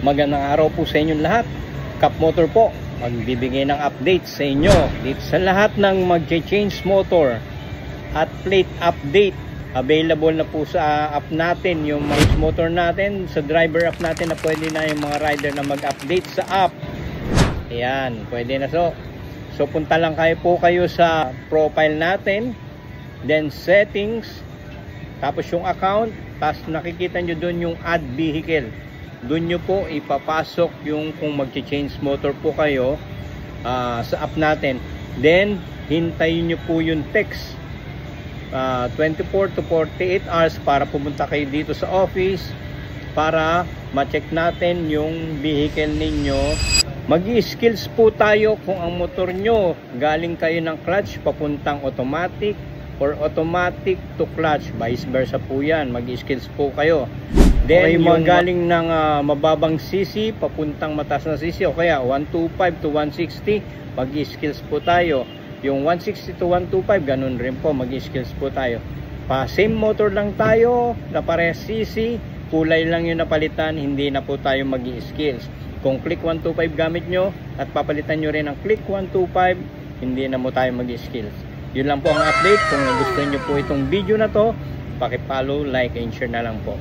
Magandang araw po sa inyong lahat. Kap Motor po, magbibigay ng update sa inyo dito sa lahat ng mag-change motor at plate update. Available na po sa app natin yung mga motor natin, sa driver app natin, na pwede na yung mga rider na mag-update sa app. Ayan, pwede na. So punta lang kayo sa profile natin, then settings, tapos yung account, tapos nakikita nyo dun yung add vehicle. Doon nyo po ipapasok yung kung mag-change motor po kayo sa app natin. Then hintayin nyo po yung text 24 to 48 hours para pumunta kayo dito sa office para ma-check natin yung vehicle ninyo. Mag-i-skills po tayo kung ang motor nyo galing kayo ng clutch papuntang automatic or automatic to clutch, vice versa po yan. Mag-i-skills po kayo. Then yung galing ng mababang CC papuntang mataas na CC o kaya 125 to 160, mag-i-skills po tayo. Yung 160 to 125, ganun rin po, mag-i-skills po tayo. Same motor lang tayo, na parehas CC, kulay lang yung napalitan, hindi na po tayo mag-i-skills. Kung click 125 gamit nyo at papalitan nyo rin ang click 125, hindi na mo tayo mag-i-skills. Yun lang po ang update. Kung gusto nyo po itong video na to, paki-follow, like, and share na lang po.